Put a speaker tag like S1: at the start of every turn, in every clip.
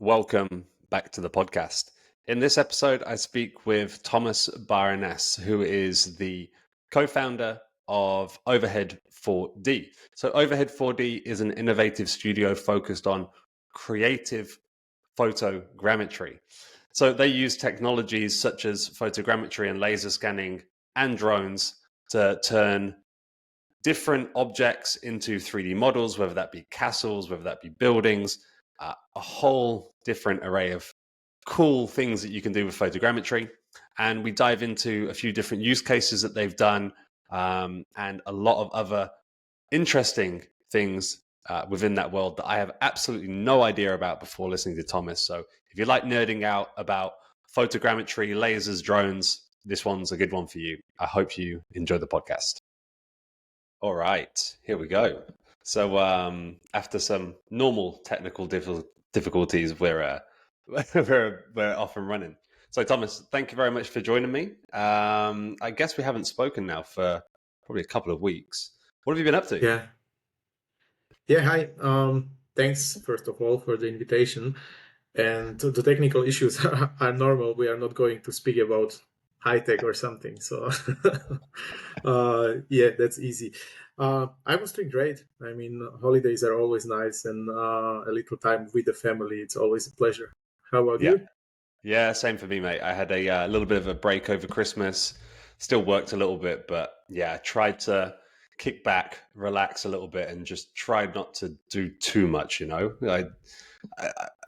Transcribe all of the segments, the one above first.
S1: welcome back to the podcast. In this episode, I speak with Thomas Baroness, who is the co-founder of Overhead 4D. So Overhead 4D is an innovative studio focused on creative photogrammetry. So they use technologies such as photogrammetry and laser scanning and drones to turn different objects into 3D models, whether that be castles, whether that be buildings, a whole different array of cool things that you can do with photogrammetry. And we dive into a few different use cases that they've done and a lot of other interesting things within that world that I have absolutely no idea about before listening to Thomas. So if you like nerding out about photogrammetry, lasers, drones, this one's a good one for you. I hope you enjoy the podcast. All right, here we go. So after some normal technical difficulties, we're we're off and running. So Thomas, thank you very much for joining me. I guess we haven't spoken now for probably a couple of weeks. What have you been up to?
S2: Hi. Thanks, first of all, for the invitation. And the technical issues are normal. We are not going to speak about high tech or something. So, that's easy. I was doing great. I mean, holidays are always nice, and a little time with the family. It's always a pleasure. How about you?
S1: Yeah, same for me, mate. I had a little bit of a break over Christmas. Still worked a little bit, but yeah, tried to kick back, relax a little bit, and just tried not to do too much. I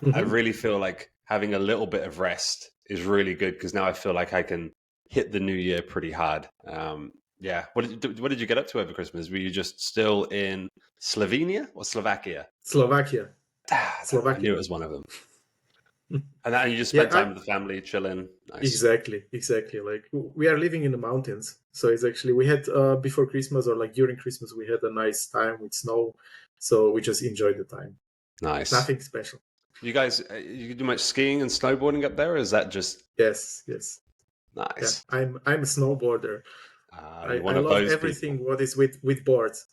S2: Mhm.
S1: really feel like having a little bit of rest is really good because now I feel like I can hit the new year pretty hard. Yeah. What did you get up to over Christmas? Were you just still in Slovenia or Slovakia?
S2: Slovakia.
S1: I knew
S2: Slovakia.
S1: it was one of them. And you just
S2: Yeah,
S1: spent time with the family, chilling. Nice.
S2: exactly. Like we are living in the mountains, so it's actually we had before Christmas or like during Christmas we had a nice time with snow, so we just enjoyed the time.
S1: Nice.
S2: Nothing special.
S1: You guys, you do much skiing and snowboarding up there, or is that just
S2: Yes. Yeah,
S1: nice?
S2: I'm a snowboarder.
S1: You're one
S2: I
S1: of
S2: love
S1: those people.
S2: everything what is with boards.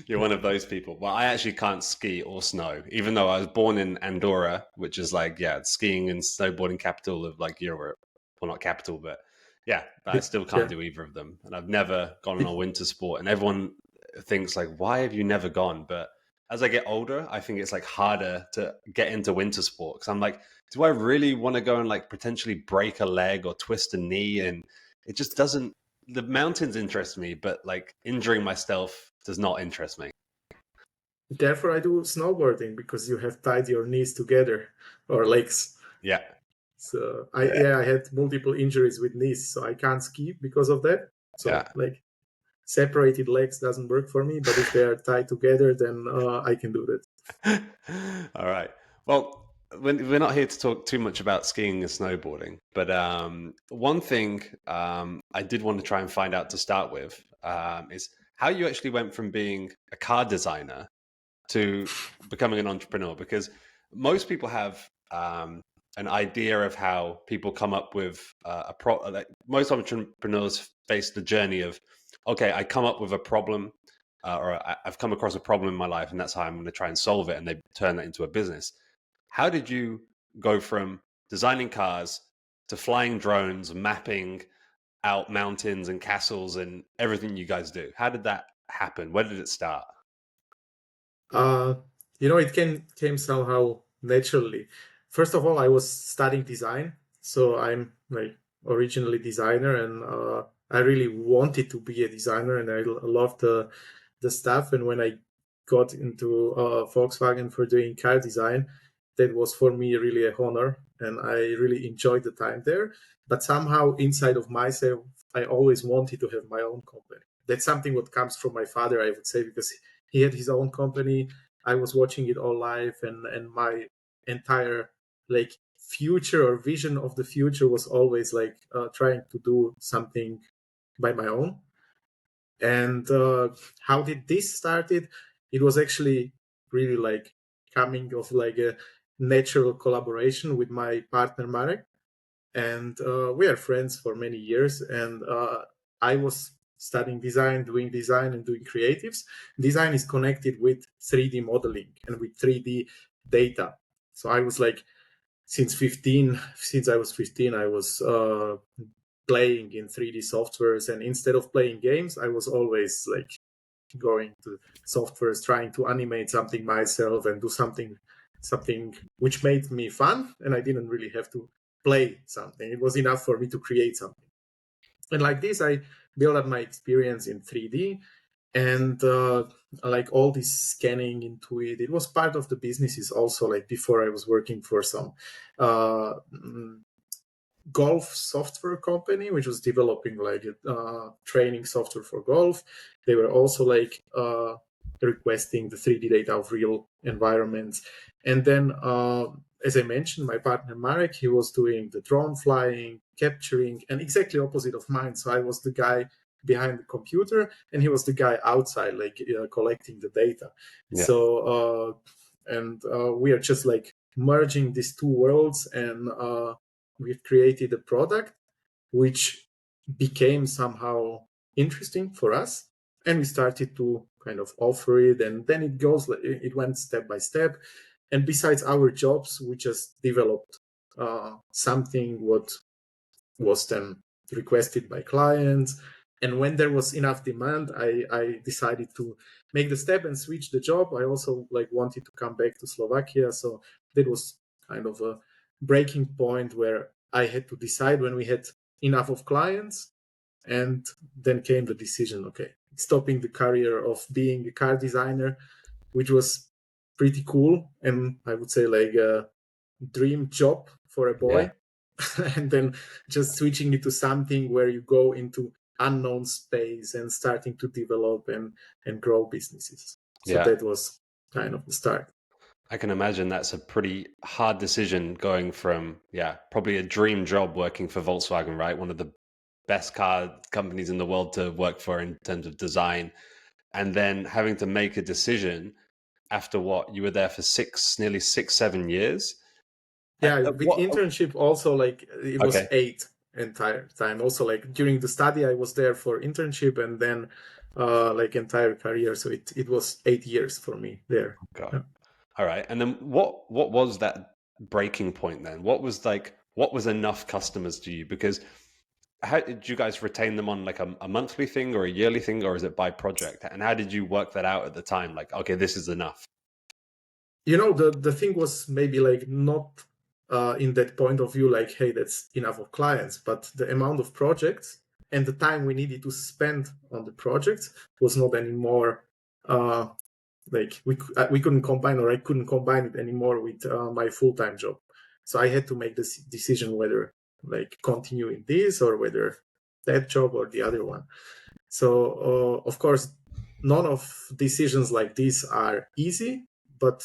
S1: You're one of those people. Well, I actually can't ski or snow, even though I was born in Andorra, which is like, yeah, skiing and snowboarding capital of like Europe. Well, not capital, but yeah, but I still can't
S2: Yeah.
S1: do either of them. And I've never gone on a winter sport. And everyone thinks like, why have you never gone? But as I get older, I think it's like harder to get into winter sport because I'm like, do I really want to go and like potentially break a leg or twist a knee? And it just doesn't. The mountains interest me, but like injuring myself does not interest me.
S2: Therefore, I do snowboarding because you have tied your knees together or legs.
S1: Yeah.
S2: So
S1: Yeah.
S2: I had multiple injuries with knees, so I can't ski because of that.
S1: Yeah.
S2: So like separated legs doesn't work for me, but if they are tied together, then I can do that.
S1: All right. Well, we're not here to talk too much about skiing and snowboarding, but one thing I did want to try and find out to start with is how you actually went from being a car designer to becoming an entrepreneur, because most people have an idea of how people come up with like most entrepreneurs face the journey of, okay, I come up with a problem I've come across a problem in my life and that's how I'm going to try and solve it. And they turn that into a business. How did you go from designing cars to flying drones, mapping out mountains and castles and everything you guys do? How did that happen? Where did it start?
S2: Uh, it came somehow naturally. First of all, I was studying design, so I'm like originally designer, and I really wanted to be a designer, and I loved the stuff. And when I got into Volkswagen for doing car design, that was for me really a honor, and I really enjoyed the time there. But somehow inside of myself, I always wanted to have my own company. That's something what comes from my father, I would say, because he had his own company. I was watching it all live, and my entire like future or vision of the future was always like trying to do something by my own. And how did this started? It was actually really like coming of like a natural collaboration with my partner Marek, and we are friends for many years. And I was studying design, doing design, and doing creatives. Design is connected with 3D modeling and with 3D data. So I was like, since I was 15, I was playing in 3D softwares, and instead of playing games, I was always like going to softwares, trying to animate something myself and do something which made me fun, and I didn't really have to play something. It was enough for me to create something. And like this, I built up my experience in 3D, and like all this scanning into it. It was part of the businesses also. Like before, I was working for some golf software company which was developing like training software for golf. They were also like requesting the 3D data of real environments. And then as I mentioned, my partner Marek, he was doing the drone flying, capturing, and exactly opposite of mine. So I was the guy behind the computer, and he was the guy outside, like collecting the data.
S1: Yeah.
S2: So we are just like merging these two worlds, and we've created a product which became somehow interesting for us, and we started to kind of offer it, and then it went step by step. And besides our jobs, we just developed something what was then requested by clients. And when there was enough demand, I decided to make the step and switch the job. I also like wanted to come back to Slovakia, so that was kind of a breaking point where I had to decide when we had enough of clients. And then came the decision, okay, stopping the career of being a car designer, which was pretty cool, and I would say like a dream job for a boy. And then just switching it to something where you go into unknown space and starting to develop and grow businesses. So that was kind of the start.
S1: I can imagine that's a pretty hard decision going from, probably a dream job working for Volkswagen, right? One of the best car companies in the world to work for in terms of design. And then having to make a decision after what? You were there for nearly 6, 7 years?
S2: Yeah, with internship also, like it was
S1: Okay.
S2: 8 entire time. Also, like during the study, I was there for internship, and then like entire career. So it was 8 years for me there.
S1: God.
S2: Yeah.
S1: All right. And then what was that breaking point then? What was enough customers to you? Because how did you guys retain them on like a monthly thing or a yearly thing, or is it by project? And how did you work that out at the time? Like, okay, this is enough.
S2: You know, the thing was maybe like not in that point of view, like, hey, that's enough of clients, but the amount of projects and the time we needed to spend on the projects was not anymore like we couldn't combine, or I couldn't combine it anymore with my full-time job. So I had to make this decision whether like continue in this or whether that job or the other one. So of course, none of decisions like this are easy, but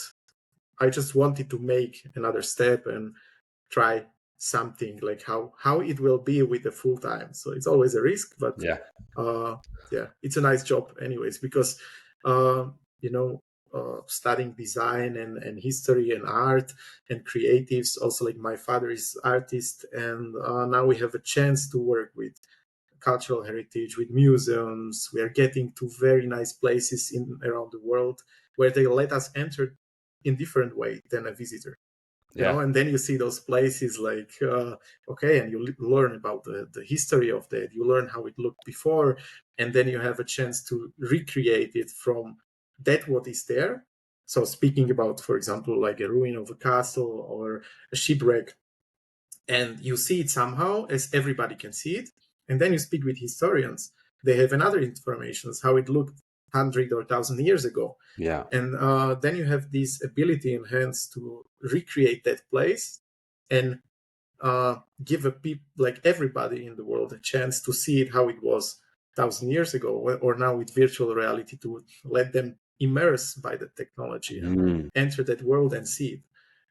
S2: I just wanted to make another step and try something like how it will be with the full time. So it's always a risk, but it's a nice job anyways, because studying design and history and art and creatives. Also, like my father is artist, and now we have a chance to work with cultural heritage, with museums. We are getting to very nice places in around the world where they let us enter in different way than a visitor. And then you see those places like and you learn about the history of that. You learn how it looked before, and then you have a chance to recreate it from that what is there. So speaking about, for example, like a ruin of a castle or a shipwreck, and you see it somehow as everybody can see it, and then you speak with historians, they have another information how it looked 100 or 1,000 years ago. And then you have this ability in hands to recreate that place and give like everybody in the world a chance to see it how it was 1,000 years ago, or now with virtual reality, to let them immerse by the technology and enter that world and see it.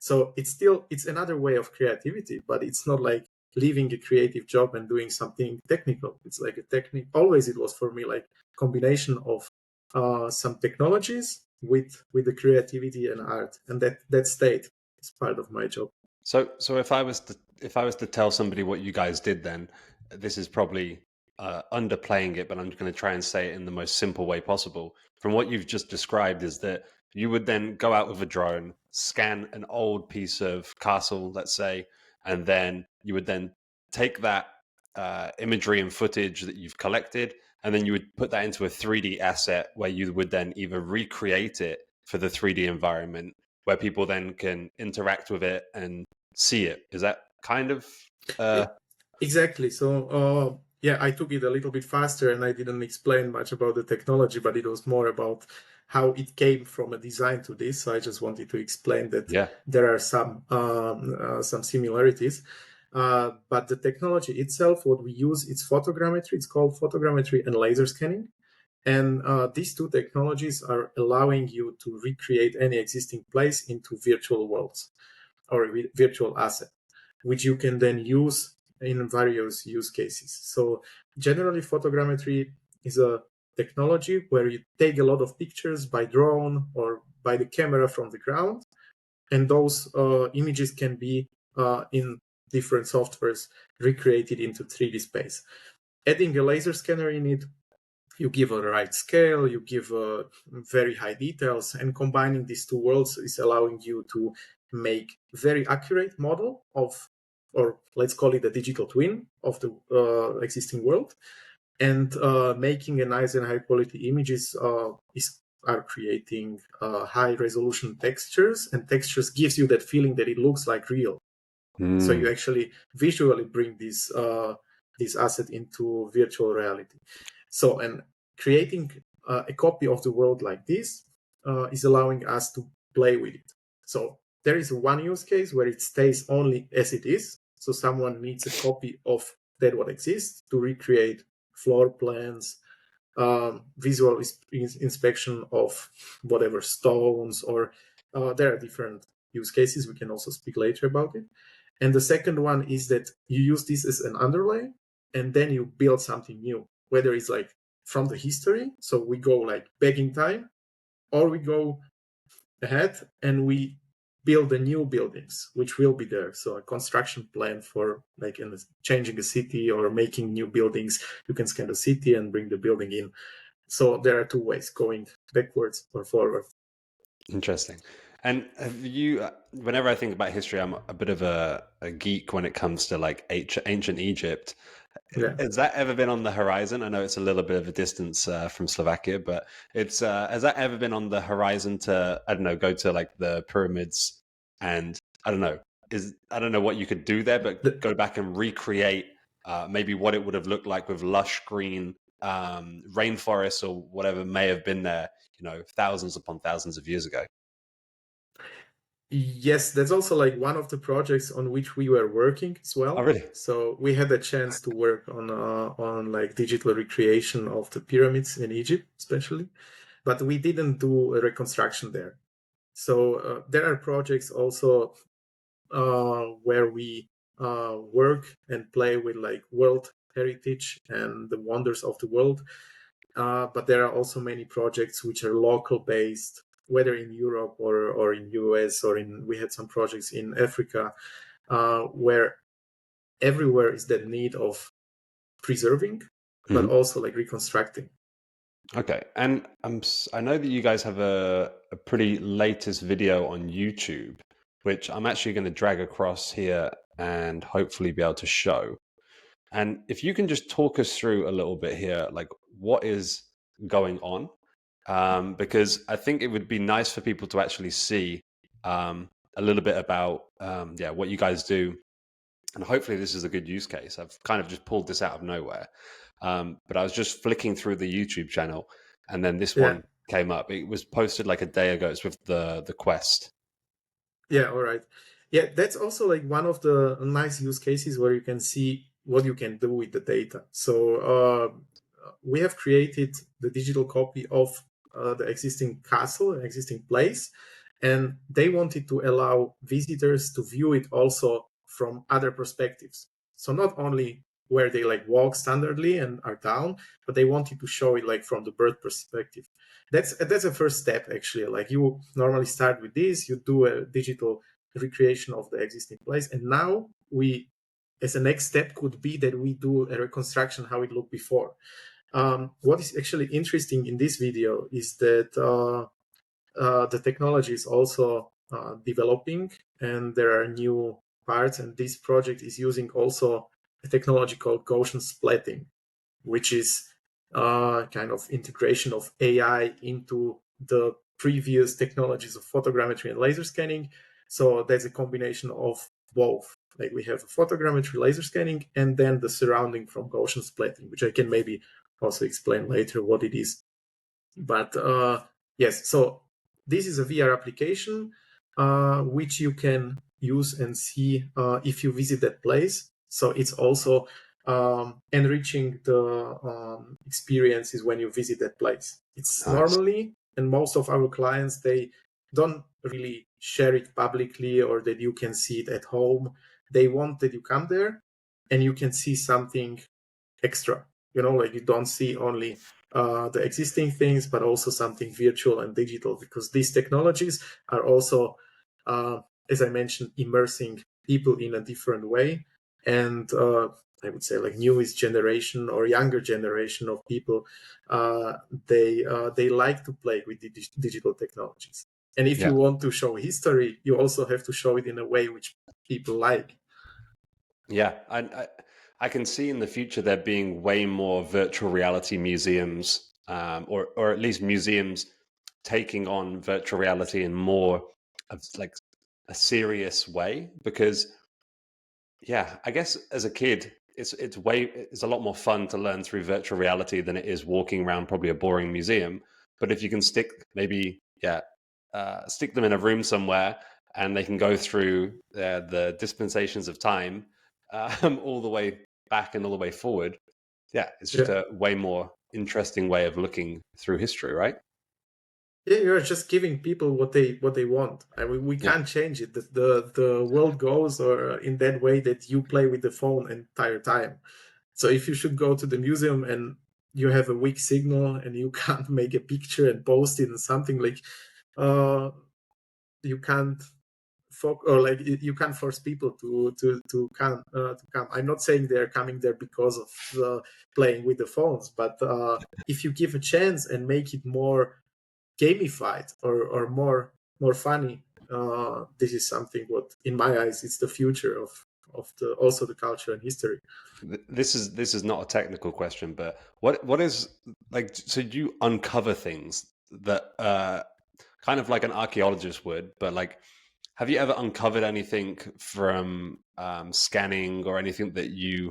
S2: So it's another way of creativity, but it's not like leaving a creative job and doing something technical. It's like a technique. Always it was for me like combination of some technologies with the creativity and art, and that stayed as part of my job.
S1: So if I was to tell somebody what you guys did, then this is probably underplaying it, but I'm going to try and say it in the most simple way possible. From what you've just described, is that you would then go out with a drone scan an old piece of castle, let's say, and then you would then take that imagery and footage that you've collected, and then you would put that into a 3D asset where you would then either recreate it for the 3D environment where people then can interact with it and see it. Is that kind of
S2: Exactly. So, yeah, I took it a little bit faster and I didn't explain much about the technology, but it was more about how it came from a design to this. So I just wanted to explain that
S1: yeah.
S2: there are some similarities. But the technology itself, what we use, it's photogrammetry. It's called photogrammetry and laser scanning. And these two technologies are allowing you to recreate any existing place into virtual worlds or virtual asset, which you can then use in various use cases. So generally, photogrammetry is a technology where you take a lot of pictures by drone or by the camera from the ground, and those images can be in different softwares recreated into 3D space. Adding a laser scanner in it, you give a right scale, you give very high details, and combining these two worlds is allowing you to make very accurate model of, or let's call it a digital twin of the existing world, and making a nice and high quality images are creating high resolution textures, and textures gives you that feeling that it looks like real. So you actually visually bring this asset into virtual reality. So, and creating a copy of the world like this is allowing us to play with it. So there is one use case where it stays only as it is. So someone needs a copy of that what exists to recreate floor plans, visual inspection of whatever stones, or there are different use cases. We can also speak later about it. And the second one is that you use this as an underlay, and then you build something new, whether it's like from the history. So we go like back in time, or we go ahead and we build the new buildings, which will be there. So a construction plan for like changing a city or making new buildings. You can scan the city and bring the building in. So there are two ways, going backwards or forward.
S1: Interesting. And have you, whenever I think about history, I'm a bit of a geek when it comes to like ancient Egypt.
S2: Yeah.
S1: Has that ever been on the horizon? I know it's a little bit of a distance from Slovakia, but it's has that ever been on the horizon to, I don't know, go to like the pyramids and I don't know what you could do there, but go back and recreate maybe what it would have looked like with lush green rainforests or whatever may have been there, thousands upon thousands of years ago.
S2: Yes, that's also like one of the projects on which we were working as well.
S1: Oh, really?
S2: So we had a chance to work on like digital recreation of the pyramids in Egypt, especially, but we didn't do a reconstruction there. So there are projects also where we work and play with like world heritage and the wonders of the world. But there are also many projects which are local based, whether in Europe or in US, or we had some projects in Africa, where everywhere is that need of preserving, but also like reconstructing.
S1: Okay, and I know that you guys have a pretty latest video on YouTube, which I'm actually going to drag across here and hopefully be able to show. And if you can just talk us through a little bit here, like what is going on, because I think it would be nice for people to actually see a little bit about what you guys do, and hopefully this is a good use case. I've kind of just pulled this out of nowhere, but I was just flicking through the YouTube channel, and then this
S2: Yeah.
S1: one came up. It was posted like a day ago. It's with the Quest.
S2: Yeah, all right. Yeah, that's also like one of the nice use cases where you can see what you can do with the data. So we have created the digital copy of the existing castle, an existing place, and they wanted to allow visitors to view it also from other perspectives. So not only where they like walk standardly and are down, but they wanted to show it like from the bird perspective. That's a first step actually. Like you normally start with this, you do a digital recreation of the existing place, and now we, as a next step, could be that we do a reconstruction how it looked before. What is actually interesting in this video is that the technology is also developing, and there are new parts. And this project is using also a technology called Gaussian splatting, which is kind of integration of AI into the previous technologies of photogrammetry and laser scanning. So there's a combination of both. Like we have photogrammetry, laser scanning, and then the surrounding from Gaussian splatting, which I can maybe also explain later what it is. But yes, so this is a VR application which you can use and see if you visit that place. So it's also enriching the experiences when you visit that place. It's
S1: Nice.
S2: normally, and most of our clients, they don't really share it publicly or that you can see it at home. They want that you come there and you can see something extra. Like you don't see only the existing things, but also something virtual and digital, because these technologies are also, as I mentioned, immersing people in a different way. And I would say like newest generation or younger generation of people, they like to play with the digital technologies. And if
S1: Yeah.
S2: you want to show history, you also have to show it in a way which people like.
S1: Yeah, I can see in the future there being way more virtual reality museums, or at least museums taking on virtual reality in more of like a serious way. Because yeah, I guess as a kid, it's a lot more fun to learn through virtual reality than it is walking around probably a boring museum. But if you can stick them in a room somewhere and they can go through the dispensations of time, all the way back and all the way forward. Yeah, it's just
S2: Yeah.
S1: a way more interesting way of looking through history, right?
S2: Yeah, you're just giving people what they want. I mean, we
S1: Yeah,
S2: can't change it. The world goes or in that way that you play with the phone entire time. So if you should go to the museum and you have a weak signal and you can't make a picture and post it and something like, you can't or like you can't force people to come. I'm not saying they're coming there because of playing with the phones, but if you give a chance and make it more gamified or more funny, this is something what in my eyes it's the future of the also the culture and history.
S1: this is not a technical question, but what is like? So you uncover things that kind of like an archaeologist would, but like, have you ever uncovered anything from scanning or anything that you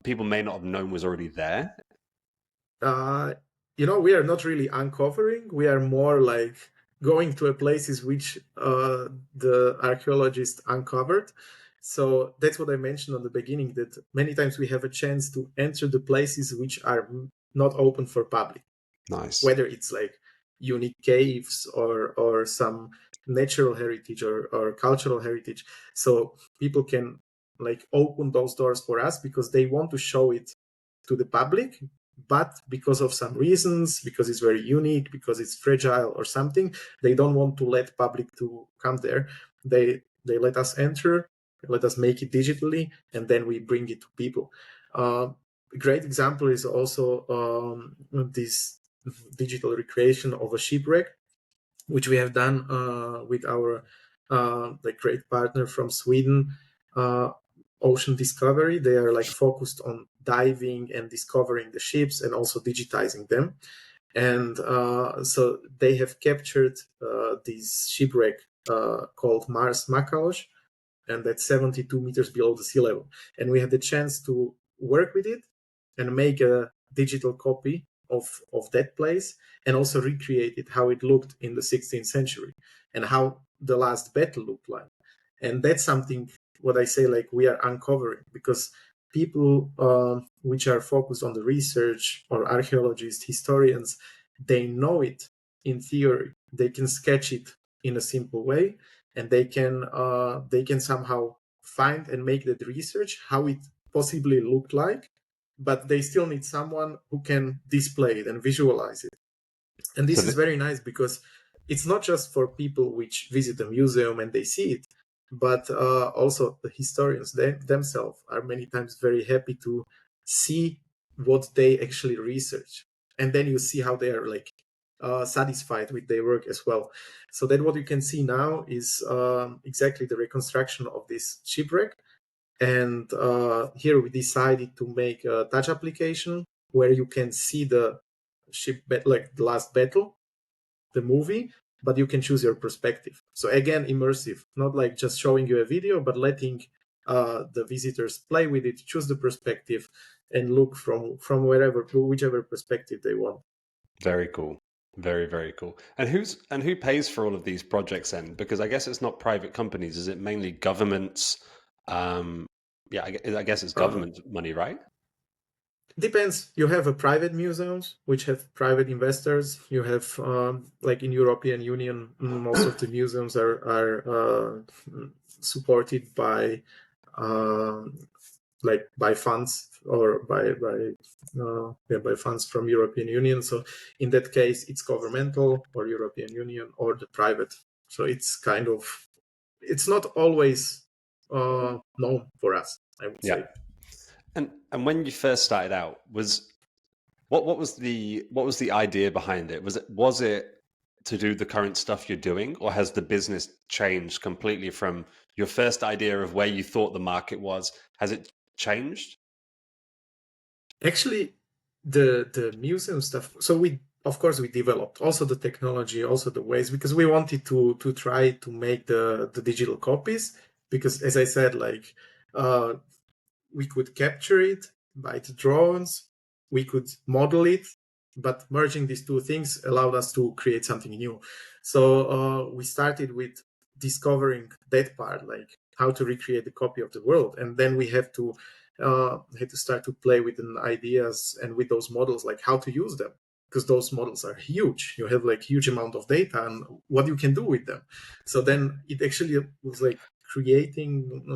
S1: people may not have known was already there?
S2: uh, we are not really uncovering, we are more like going to a places which the archaeologists uncovered. So that's what I mentioned on the beginning, that many times we have a chance to enter the places which are not open for public,
S1: Nice.
S2: whether it's like unique caves or some natural heritage or cultural heritage. So people can like open those doors for us because they want to show it to the public, but because of some reasons, because it's very unique, because it's fragile or something, they don't want to let public to come there. They let us enter, let us make it digitally, and then we bring it to people. A great example is also this digital recreation of a shipwreck, which we have done with our like great partner from Sweden, uh, Ocean Discovery. They are like focused on diving and discovering the ships and also digitizing them. And so they have captured this shipwreck called Mars Macauj, and that's 72 meters below the sea level. And we had the chance to work with it and make a digital copy of that place and also recreate it how it looked in the 16th century and how the last battle looked like. And that's something what I say like we are uncovering, because people which are focused on the research or archaeologists, historians, they know it in theory. They can sketch it in a simple way, and they can somehow find and make that research how it possibly looked like, but they still need someone who can display it and visualize it. And
S1: So
S2: this is very nice because it's not just for people which visit a museum and they see it, but also the historians themselves are many times very happy to see what they actually research. And then you see how they are like satisfied with their work as well. So then what you can see now is exactly the reconstruction of this shipwreck. And here we decided to make a touch application where you can see the ship, like the last battle, the movie, but you can choose your perspective. So again, immersive, not like just showing you a video, but letting the visitors play with it, choose the perspective, and look from whichever perspective they want.
S1: Very cool. Very, very cool. And who pays for all of these projects then? Because I guess it's not private companies. Is it mainly governments? Yeah, I guess it's government money, right?
S2: Depends. You have a private museums which have private investors. You have like in European Union, most of the museums are supported by like by funds or by funds from European Union. So in that case, it's governmental or European Union or the private. So it's kind of, it's not always known for us, I would
S1: Yeah.
S2: say.
S1: And when you first started out, what was the idea behind it? Was it to do the current stuff you're doing, or has the business changed completely from your first idea of where you thought the market was? Has it changed?
S2: Actually, the museum stuff. So we, of course, we developed also the technology, also the ways, because we wanted to try to make the digital copies. Because as I said, like we could capture it by the drones, we could model it, but merging these two things allowed us to create something new. So we started with discovering that part, like how to recreate the copy of the world, and then we had to start to play with the ideas and with those models, like how to use them, because those models are huge. You have like huge amount of data and what you can do with them. So then it actually was like creating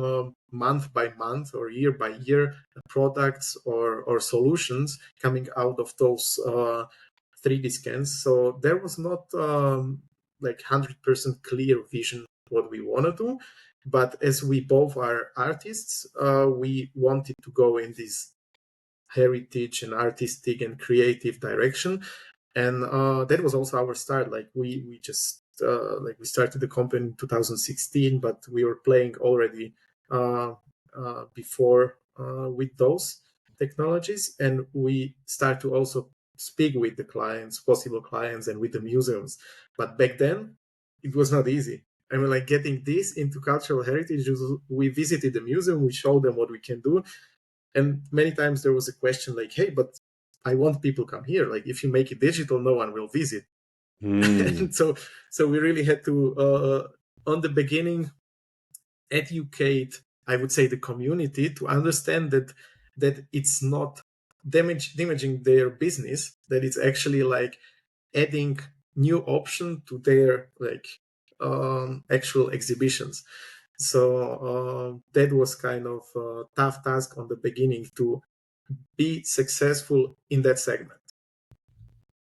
S2: month by month or year by year products or solutions coming out of those 3D scans. So there was not like 100% clear vision what we want to do, but as we both are artists, we wanted to go in this heritage and artistic and creative direction, and that was also our start. Like we just like we started the company in 2016, but we were playing already before with those technologies, and we start to also speak with the clients, possible clients, and with the museums. But back then it was not easy. I mean, like getting this into cultural heritage, we visited the museum, we showed them what we can do, and many times there was a question like, hey, but I want people come here. Like if you make it digital, no one will visit. And so we really had to on the beginning educate, I would say, the community to understand that it's not damaging their business, that it's actually like adding new option to their like actual exhibitions. So that was kind of a tough task on the beginning to be successful in that segment.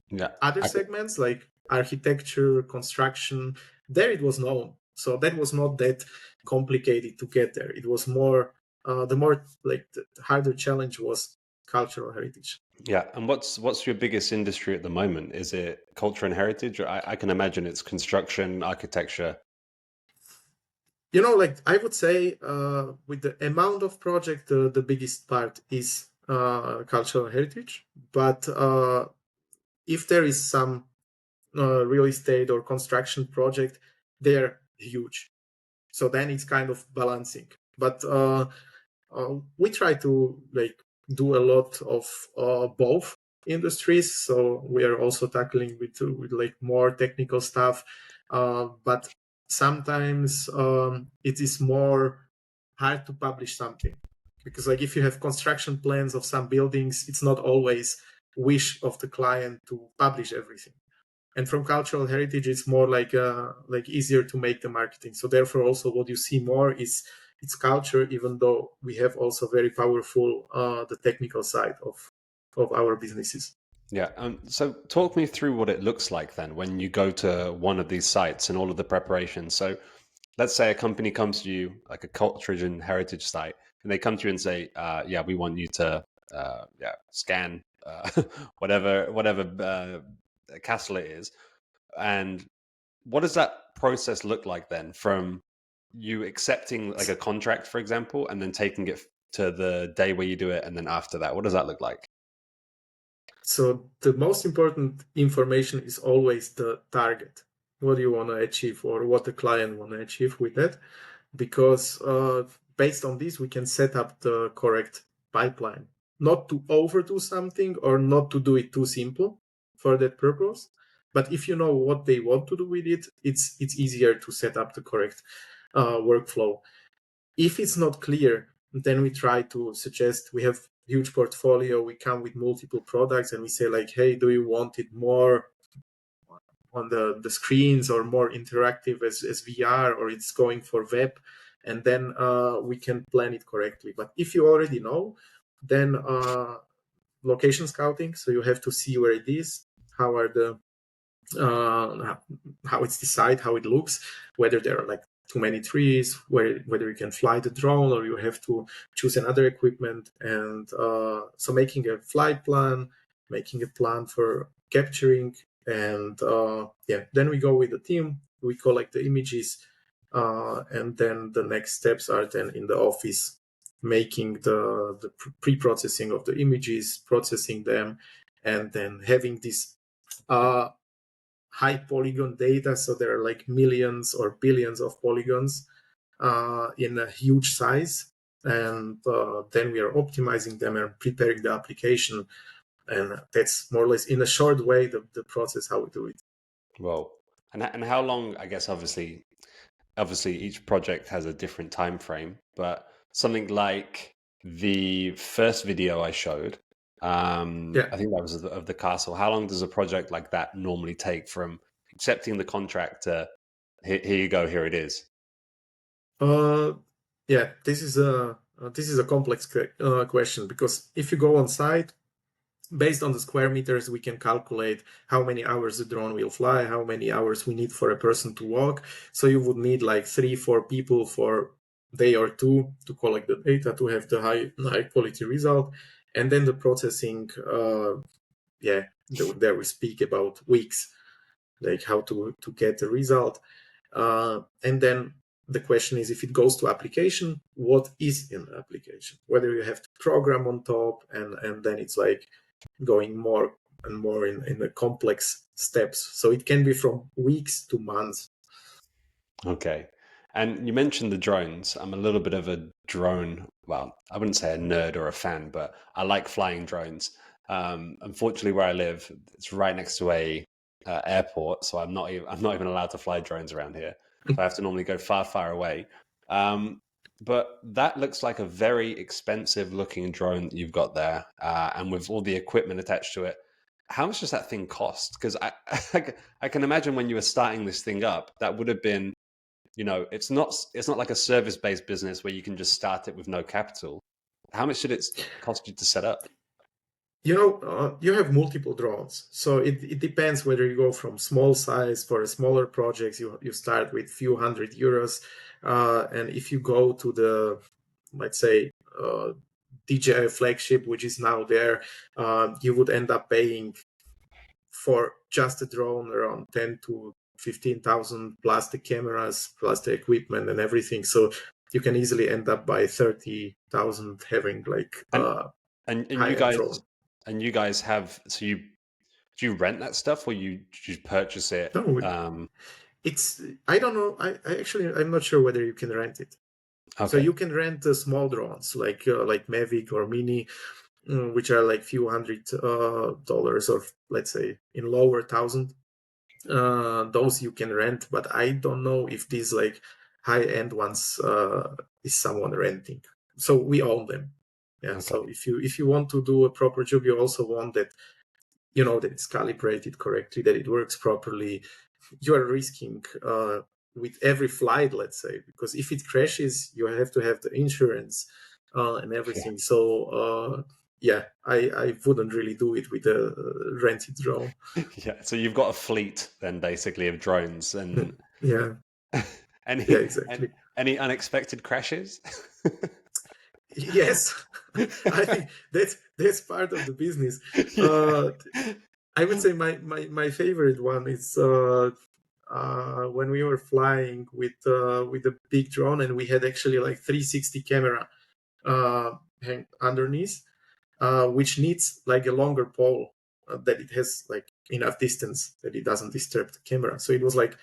S1: Yeah.
S2: Other segments like architecture, construction, there it was known. So that was not that complicated to get there. It was more, the more like the harder challenge was cultural heritage.
S1: Yeah. And what's your biggest industry at the moment? Is it culture and heritage? Or I can imagine it's construction, architecture.
S2: You know, like I would say with the amount of project, the biggest part is cultural heritage. But if there is some real estate or construction project, they're huge. So then it's kind of balancing. But we try to like do a lot of both industries. So we are also tackling with like more technical stuff, but sometimes it is more hard to publish something, because like if you have construction plans of some buildings, it's not always wish of the client to publish everything. And from cultural heritage, it's more like easier to make the marketing. So therefore also what you see more is it's culture, even though we have also very powerful the technical side of our businesses.
S1: Yeah. So talk me through what it looks like then when you go to one of these sites and all of the preparations. So let's say a company comes to you, like a culture and heritage site, and they come to you and say, yeah, we want you to scan whatever castle it is. And what does that process look like then, from you accepting like a contract, for example, and then taking it to the day where you do it, and then after that, what does that look like?
S2: So the most important information is always the target. What do you want to achieve, or what the client want to achieve with that? Because based on this, we can set up the correct pipeline. Not to overdo something or not to do it too simple for that purpose. But if you know what they want to do with it, it's easier to set up the correct workflow. If it's not clear, then we try to suggest, we have huge portfolio, we come with multiple products, and we say like, hey, do you want it more on the screens or more interactive as VR, or it's going for web? And then we can plan it correctly. But if you already know, then location scouting, so you have to see where it is, how are the how it's decided, how it looks, whether there are like too many trees, whether you can fly the drone or you have to choose another equipment. And so making a flight plan, making a plan for capturing, and then we go with the team, we collect the images, and then the next steps are then in the office, making the pre-processing of the images, processing them, and then having this high polygon data. So there are like millions or billions of polygons in a huge size. And then we are optimizing them and preparing the application. And that's more or less in a short way the process how we do it.
S1: Well, and how long? I guess obviously each project has a different time frame, but something like the first video I showed,
S2: Yeah.
S1: I think that was of the castle. How long does a project like that normally take from accepting the contract to here you go, here it is?
S2: Uh, yeah, this is a complex question, because if you go on site, based on the square meters, we can calculate how many hours the drone will fly, how many hours we need for a person to walk. So you would need like 3-4 people for day or two to collect the data to have the high quality result. And then the processing, there we speak about weeks, like how to get the result. And then the question is, if it goes to application, what is in the application? Whether you have to program on top, and then it's like going more and more in the complex steps. So it can be from weeks to months.
S1: Okay. And you mentioned the drones. I'm a little bit of a drone, well, I wouldn't say a nerd or a fan, but I like flying drones. Unfortunately, where I live, it's right next to a airport, so I'm not even allowed to fly drones around here. So I have to normally go far, far away. Um, but that looks like a very expensive looking drone that you've got there, and with all the equipment attached to it. How much does that thing cost? Because I can imagine when you were starting this thing up, that would have been, it's not like a service-based business where you can just start it with no capital. How much did it cost you to set up?
S2: You have multiple drones, so it depends whether you go from small size. For smaller projects, you start with few €100, and if you go to the, let's say, DJI flagship, which is now there, you would end up paying for just a drone around 10 to 15,000, plus the cameras, plus the equipment and everything. So you can easily end up by 30,000 having like
S1: And
S2: a
S1: and you
S2: high-end
S1: guys
S2: drone.
S1: have, so do you rent that stuff, or you purchase it?
S2: No, it's, I don't know. I'm not sure whether you can rent it. So
S1: Okay.
S2: you can rent small drones like Mavic or Mini, which are like few $100, or let's say in lower thousand. Those you can rent, but I don't know if these like high-end ones is someone renting. So we own them. Yeah. So
S1: Okay.
S2: if you want to do a proper job, you also want that that it's calibrated correctly, that it works properly. You are risking with every flight, let's say, because if it crashes, you have to have the insurance and
S1: Yeah.
S2: everything. So I wouldn't really do it with a rented drone.
S1: Yeah. So you've got a fleet then, basically, of drones, and
S2: Yeah, yeah,
S1: any
S2: exactly.
S1: any unexpected crashes?
S2: Yes, I think that's part of the business.
S1: Yeah.
S2: I would say my favorite one is when we were flying with a big drone, and we had actually like 360 camera hang underneath, which needs like a longer pole that it has like enough distance that it doesn't disturb the camera. So it was like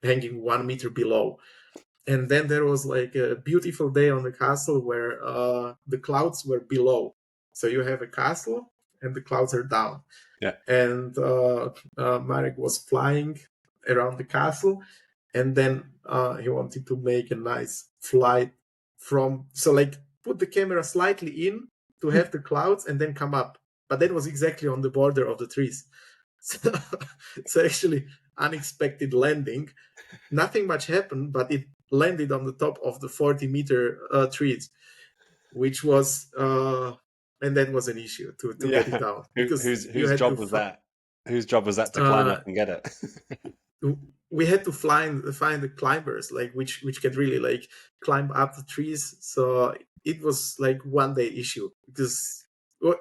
S2: hanging 1 meter below. And then there was like a beautiful day on the castle where the clouds were below. So you have a castle and the clouds are down.
S1: Yeah.
S2: And Marek was flying around the castle, and then he wanted to make a nice flight from, so like put the camera slightly in to have the clouds and then come up. But that was exactly on the border of the trees. So, so actually unexpected landing. Nothing much happened, but it landed on the top of the 40-meter trees, which was and that was an issue to get it down, because you
S1: Whose
S2: had to
S1: job was that? Whose job was that to climb up and get it?
S2: we had to find the climbers, like which can really like climb up the trees. So it was like one day issue, because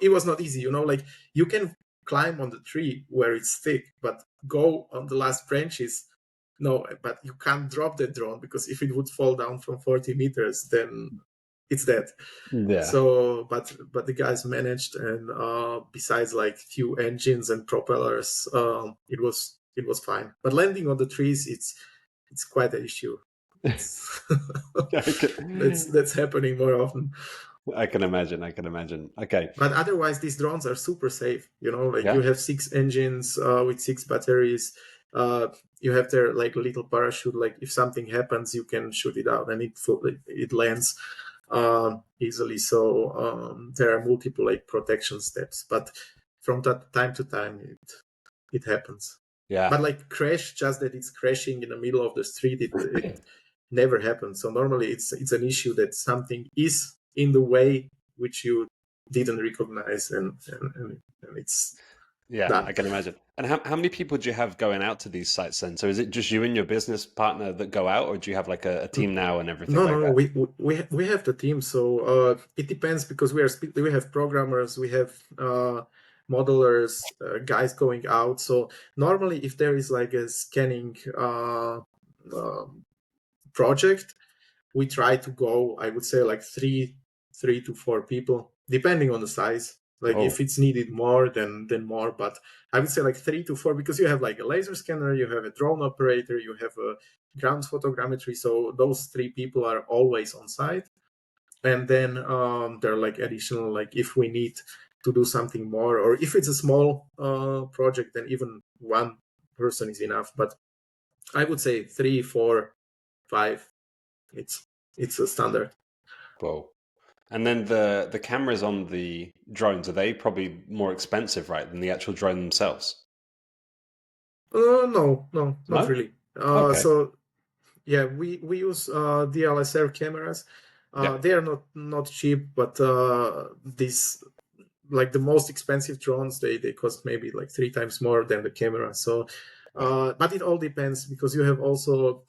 S2: it was not easy, like you can climb on the tree where it's thick, but go on the last branches, no. But you can't drop the drone, because if it would fall down from 40 meters, then it's dead.
S1: Yeah.
S2: So but the guys managed, and besides like few engines and propellers, it was fine. But landing on the trees, it's quite an issue. It's that's happening more often.
S1: I can imagine. Okay.
S2: But otherwise, these drones are super safe. Like
S1: Yeah.
S2: you have 6 engines with 6 batteries. You have their like little parachute. Like if something happens, you can shoot it out, and it lands easily. So there are multiple like protection steps. But from that time to time, it happens.
S1: Yeah.
S2: But like crash, just that it's crashing in the middle of the street, it never happens. So normally it's an issue that something is in the way which you didn't recognize, and it's done.
S1: I can imagine. And how many people do you have going out to these sites then? So is it just you and your business partner that go out, or do you have like a team now and everything like
S2: No.
S1: that?
S2: We have the team. So it depends, because we have programmers, we have modelers, guys going out. So normally, if there is like a scanning project, we try to go, I would say, like three to four people, depending on the size. Like if it's needed more, then more. But I would say like 3 to 4, because you have like a laser scanner, you have a drone operator, you have a ground photogrammetry. So those 3 people are always on site. And then there are like additional, like if we need to do something more, or if it's a small project, then even 1 person is enough. But I would say 3, 4, 5. It's a standard.
S1: Whoa. And then the cameras on the drones, are they probably more expensive, right, than the actual drone themselves?
S2: No, not
S1: No?
S2: really.
S1: Okay.
S2: So yeah, we use DLSR cameras.
S1: Yeah.
S2: They are not cheap, but these, like the most expensive drones, they cost maybe like 3 times more than the camera. So
S1: Right.
S2: but it all depends, because you have also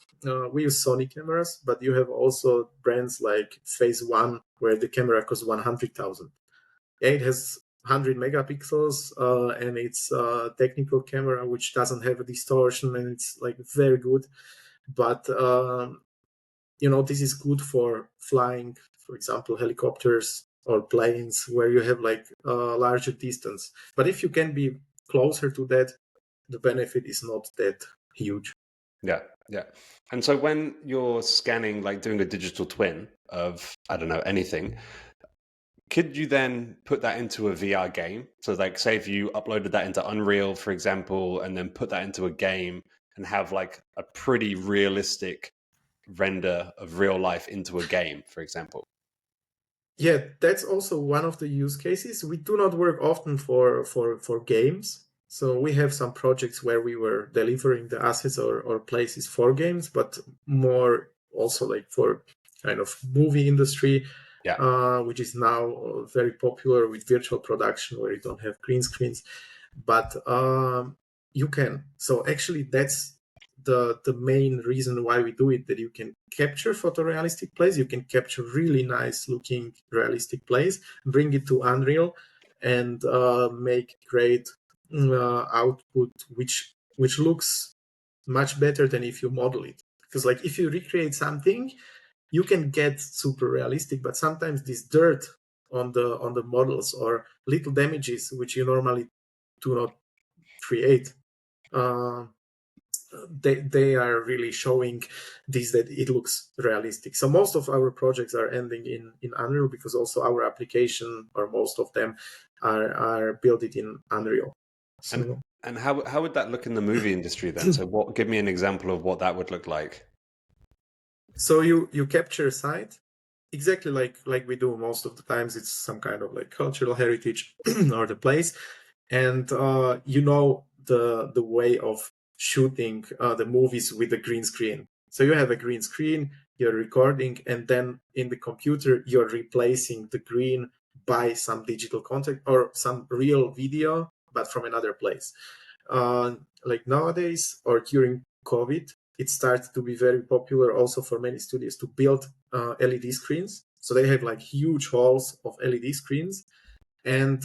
S2: we use Sony cameras, but you have also brands like Phase One, where the camera costs 100,000. It has 100 megapixels, and it's a technical camera which doesn't have a distortion, and it's like very good. But this is good for flying, for example, helicopters or planes, where you have like a larger distance. But if you can be closer to that, the benefit is not that huge.
S1: Yeah. And so when you're scanning, like doing a digital twin of, I don't know, anything, could you then put that into a VR game? So like say if you uploaded that into Unreal, for example, and then put that into a game and have like a pretty realistic render of real life into a game, for example.
S2: Yeah, that's also one of the use cases. We do not work often for games. So we have some projects where we were delivering the assets or places for games, but more also like for kind of movie industry,
S1: Yeah.
S2: which is now very popular with virtual production, where you don't have green screens. But you can. So actually, that's the main reason why we do it, that you can capture photorealistic plays, you can capture really nice looking realistic plays, bring it to Unreal, and make great output which looks much better than if you model it. Because like if you recreate something, you can get super realistic, but sometimes this dirt on the models or little damages which you normally do not create, uh, they are really showing this that it looks realistic. So most of our projects are ending in Unreal, because also our application, or most of them, are built it in Unreal.
S1: And
S2: So
S1: and how would that look in the movie industry then? So what, give me an example of what that would look like.
S2: so you capture a site exactly like we do most of the times. It's some kind of like cultural heritage or the place, and the way of shooting the movies with a green screen. So you have a green screen, you're recording, and then in the computer you're replacing the green by some digital content or some real video, but from another place. Like nowadays or during COVID, it started to be very popular also for many studios to build LED screens. So they have like huge halls of LED screens, and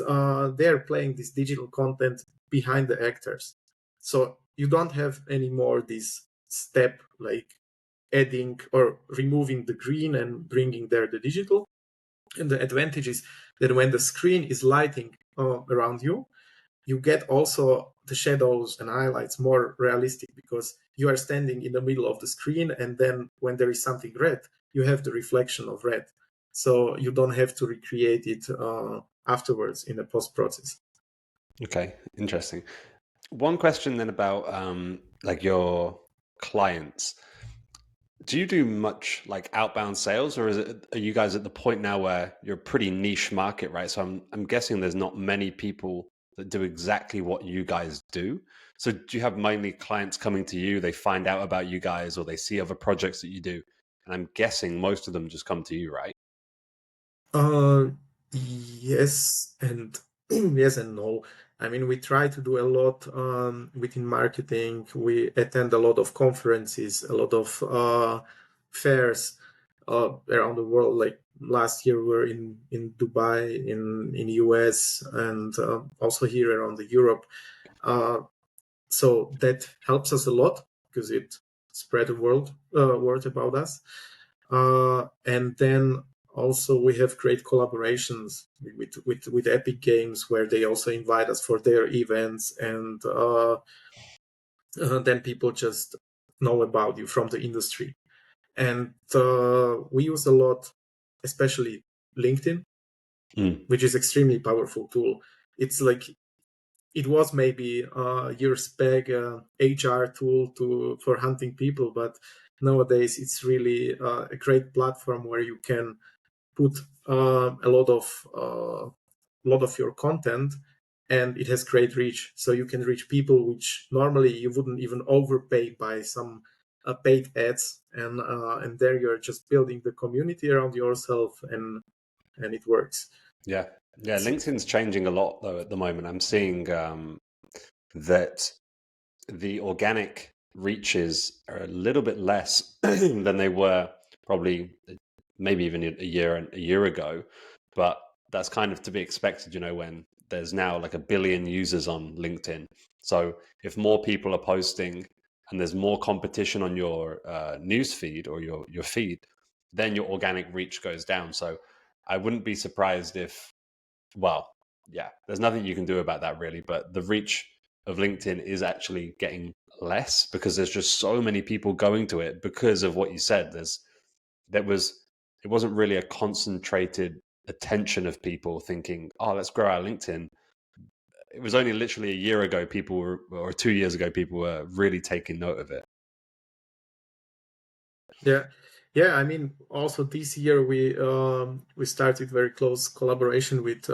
S2: they're playing this digital content behind the actors. So you don't have anymore this step like adding or removing the green and bringing there the digital. And the advantage is that when the screen is lighting around you, you get also the shadows and highlights more realistic, because you are standing in the middle of the screen, and then when there is something red, you have the reflection of red. So you don't have to recreate it afterwards in the post process.
S1: Okay, interesting. One question then about like your clients. Do you do much like outbound sales, or are you guys at the point now where you're a pretty niche market, right? So I'm guessing there's not many people that do exactly what you guys do. So do you have mainly clients coming to you, they find out about you guys, or they see other projects that you do? And I'm guessing most of them just come to you, right?
S2: Uh, yes and yes and no. I mean, we try to do a lot within marketing. We attend a lot of conferences, a lot of fairs around the world. Like last year, we were in Dubai, in US, and also here around the Europe. Uh, so that helps us a lot, because it spread the word about us. And then also we have great collaborations with Epic Games, where they also invite us for their events, and then people just know about you from the industry. And we use a lot, especially LinkedIn,
S1: Mm.
S2: which is extremely powerful tool. It's like it was maybe years back HR tool for hunting people, but nowadays it's really a great platform where you can put a lot of your content, and it has great reach. So you can reach people which normally you wouldn't even overpay by some paid ads, and there you're just building the community around yourself, and it works.
S1: Yeah. Yeah.
S2: So,
S1: LinkedIn's changing a lot though at the moment. I'm seeing that the organic reaches are a little bit less than they were probably maybe even a year ago, but that's kind of to be expected, when there's now like 1 billion users on LinkedIn. So if more people are posting and there's more competition on your news feed or your feed, then your organic reach goes down. So I wouldn't be surprised if, well, yeah, there's nothing you can do about that really, but the reach of LinkedIn is actually getting less because there's just so many people going to it because of what you said. There was it wasn't really a concentrated attention of people thinking, "Oh, let's grow our LinkedIn." It was only literally a year ago people were, or 2 years ago, people were really taking note of it.
S2: yeah, yeah. I mean, also this year we started very close collaboration with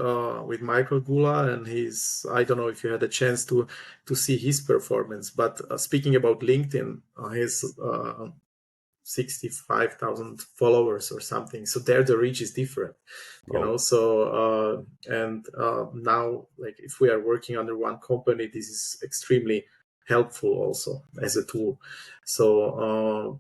S2: Michael Gula, and his. I don't know if you had a chance to see his performance, but speaking about LinkedIn, his 65,000 followers or something. So there the reach is different,
S1: Oh,
S2: So and now, like if we are working under one company, this is extremely helpful also as a tool. So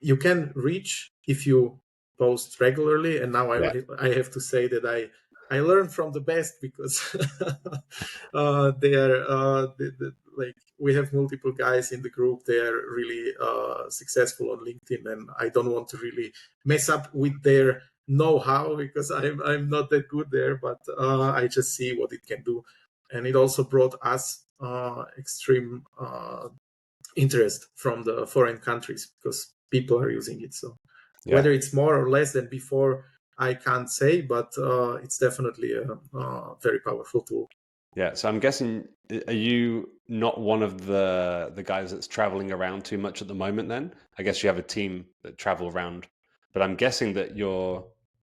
S2: you can reach if you post regularly. And now
S1: yeah.
S2: I have to say that I learned from the best because they are like we have multiple guys in the group. They are really successful on LinkedIn, and I don't want to really mess up with their know-how because I'm not that good there. But I just see what it can do, and it also brought us extreme interest from the foreign countries because people are using it. So whether it's more or less than before, I can't say, but it's definitely a very powerful tool.
S1: Yeah, so I'm guessing, are you not one of the guys that's traveling around too much at the moment then? I guess you have a team that travel around, but I'm guessing that you're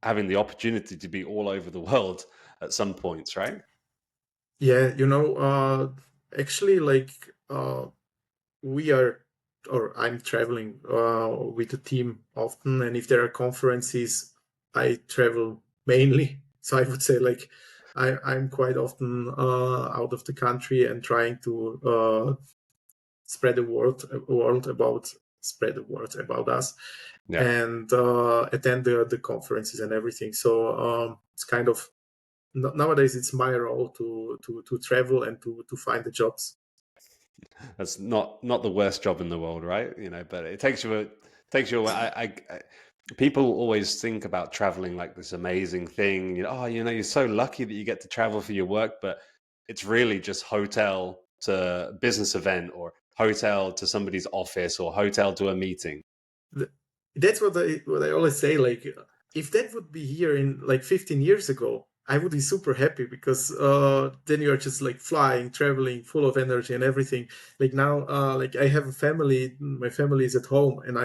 S1: having the opportunity to be all over the world at some points, right?
S2: Yeah, actually, like we are, or I'm traveling with the team often, and if there are conferences, I travel mainly. So I would say like I'm quite often out of the country and trying to spread the word about us
S1: Yeah.
S2: and attend the conferences and everything. So it's kind of nowadays it's my role to travel and to find the jobs.
S1: That's not the worst job in the world, right? You know, but it takes you away. People always think about traveling like this amazing thing. You know, oh, you know, you're so lucky that you get to travel for your work, but it's really just hotel to business event or hotel to somebody's office or hotel to a meeting.
S2: That's what I always say. Like, if that would be here in like 15 years ago, I would be super happy because then you're just like flying, traveling, full of energy and everything. Like now, like I have a family. My family is at home, and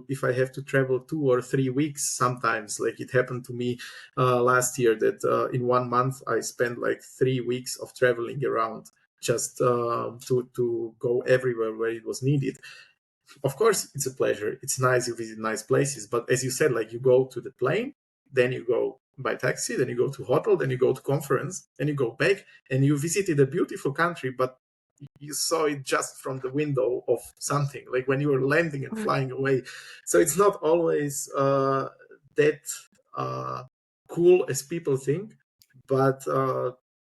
S2: if I have to travel 2 or 3 weeks, sometimes, like it happened to me last year that in 1 month I spent like 3 weeks of traveling around just to go everywhere where it was needed. Of course it's a pleasure, it's nice, you visit nice places, but as you said, like you go to the plane, then you go by taxi, then you go to hotel, then you go to conference, then you go back, and you visited a beautiful country, but you saw it just from the window of something, like when you were landing and flying away. So it's not always that uh, cool as people think, but